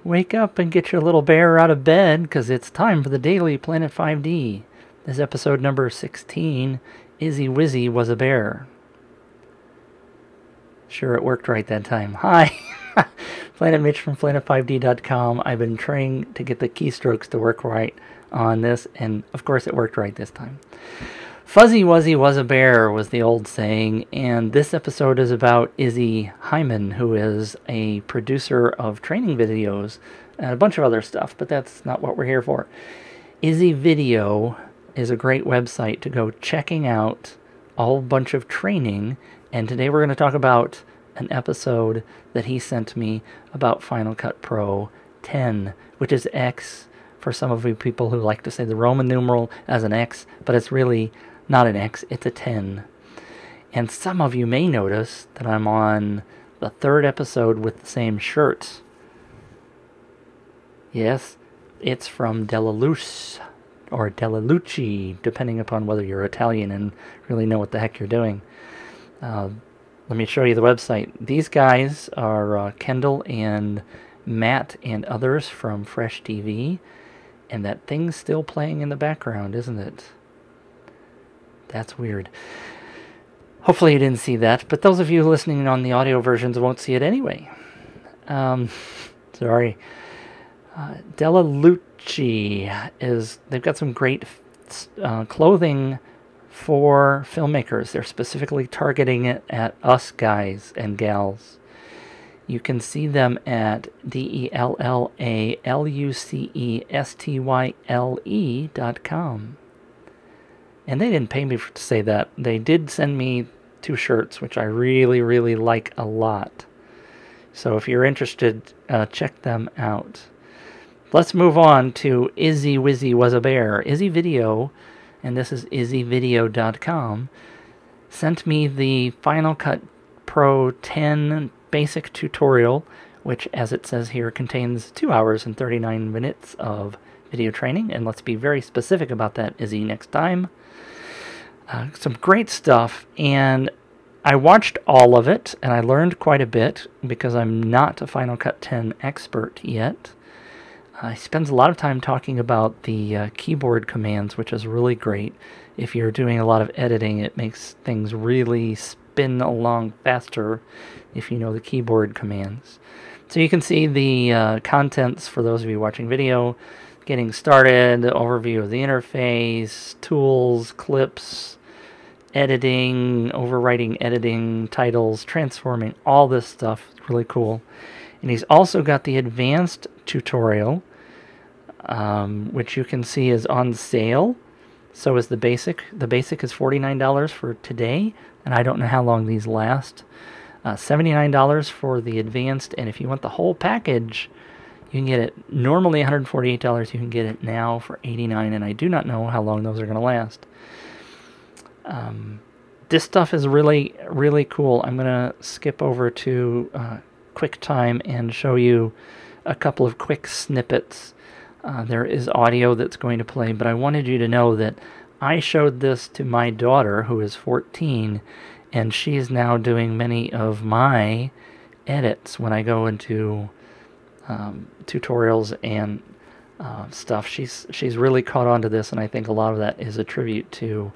Wake up and get your little bear out of bed, because it's time for the daily Planet 5D. This is episode number 16, Izzy Wizzy was a bear. Sure, it worked right that time. Hi, Planet Mitch from planet5d.com. I've been trying to get the keystrokes to work right on this, and of course it worked right this time. Fuzzy Wuzzy was a bear was the old saying, and this episode is about Izzy Hyman, who is a producer of training videos and a bunch of other stuff, but that's not what we're here for. Izzy Video is a great website to go checking out a whole bunch of training, and today we're going to talk about an episode that he sent me about Final Cut Pro 10, which is X for some of you people who like to say the Roman numeral as an X, but it's really not an X, it's a 10. And some of you may notice that I'm on the third episode with the same shirt. Yes, it's from Della Luce, or Della Luce, depending upon whether you're Italian and really know what the heck you're doing. Let me show you the website. These guys are Kendall and Matt and others from Fresh TV. And that thing's still playing in the background, isn't it? That's weird. Hopefully you didn't see that, but those of you listening on the audio versions won't see it anyway. Sorry. Della Luce they've got some great clothing for filmmakers. They're specifically targeting it at us guys and gals. You can see them at DELLALUCESTYLE.com. And they didn't pay me to say that. They did send me 2 shirts, which I really, really like a lot. So if you're interested, check them out. Let's move on to Izzy Wizzy was a bear. Izzy Video, and this is izzyvideo.com, sent me the Final Cut Pro 10 basic tutorial, which, as it says here, contains 2 hours and 39 minutes of video training. And let's be very specific about that, Izzy, next time. Some great stuff, and I watched all of it, and I learned quite a bit because I'm not a Final Cut 10 expert yet. He spends a lot of time talking about the keyboard commands, which is really great. If you're doing a lot of editing, it makes things really spin along faster if you know the keyboard commands. So you can see the contents for those of you watching video. Getting started, overview of the interface, tools, clips, editing, overwriting editing, titles, transforming, all this stuff. It's really cool. And he's also got the advanced tutorial, which you can see is on sale. So is the basic. The basic is $49 for today, and I don't know how long these last. $79 for the advanced, and if you want the whole package, you can get it normally $148. You can get it now for $89, and I do not know how long those are going to last. This stuff is really, really cool. I'm going to skip over to QuickTime and show you a couple of quick snippets. There is audio that's going to play, but I wanted you to know that I showed this to my daughter, who is 14, and she's now doing many of my edits when I go into tutorials and stuff. She's really caught on to this, and I think a lot of that is a tribute to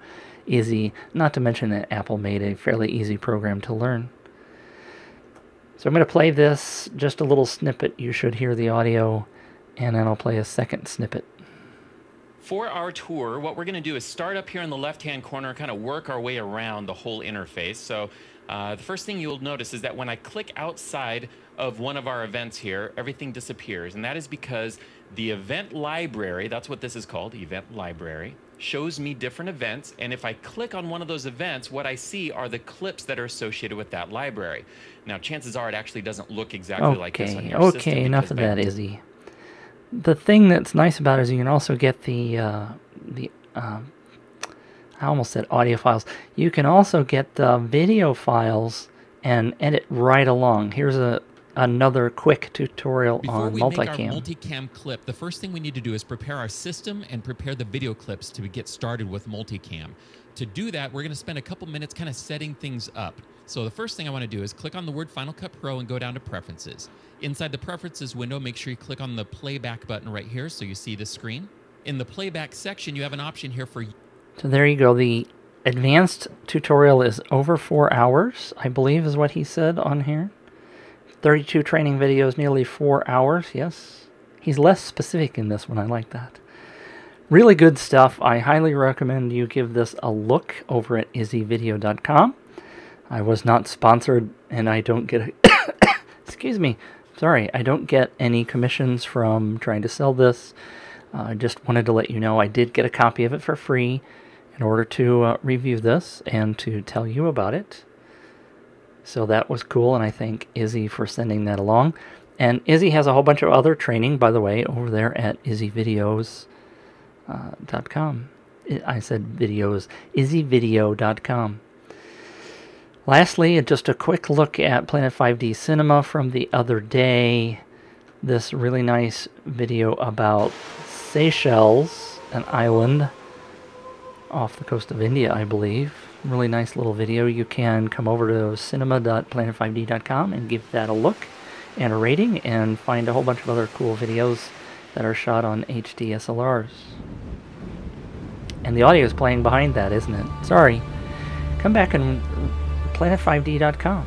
Izzy, not to mention that Apple made a fairly easy program to learn. So I'm going to play this, just a little snippet. You should hear the audio, and then I'll play a second snippet. For our tour, what we're going to do is start up here in the left-hand corner, kind of work our way around the whole interface. So the first thing you'll notice is that when I click outside of one of our events here, everything disappears. And that is because the event library, that's what this is called, event library, shows me different events. And if I click on one of those events, what I see are the clips that are associated with that library. Now, chances are it actually doesn't look exactly like this on your system. Okay, enough of that, Izzy. The thing that's nice about it is you can also get I almost said audio files. You can also get the video files and edit right along. Here's another quick tutorial on multicam. Before we make our multicam clip, the first thing we need to do is prepare our system and prepare the video clips to get started with multicam. To do that, we're going to spend a couple minutes kind of setting things up. So the first thing I want to do is click on the word Final Cut Pro and go down to Preferences. Inside the Preferences window, make sure you click on the playback button right here so you see the screen. In the playback section, you have an option here for... So there you go. The advanced tutorial is over 4 hours, I believe is what he said on here. 32 training videos, nearly 4 hours, yes. He's less specific in this one, I like that. Really good stuff. I highly recommend you give this a look over at izzyvideo.com. I was not sponsored, and I don't get excuse me, sorry, I don't get any commissions from trying to sell this. I just wanted to let you know I did get a copy of it for free in order to review this and to tell you about it. So that was cool, and I thank Izzy for sending that along. And Izzy has a whole bunch of other training, by the way, over there at izzyvideos.com. I said videos, izzyvideo.com. Lastly, just a quick look at Planet5D Cinema from the other day. This really nice video about Seychelles, an island off the coast of India, I believe. Really nice little video. You can come over to cinema.planet5d.com and give that a look and a rating and find a whole bunch of other cool videos that are shot on HD SLRs. And the audio is playing behind that, isn't it? Sorry. Come back and planet5d.com.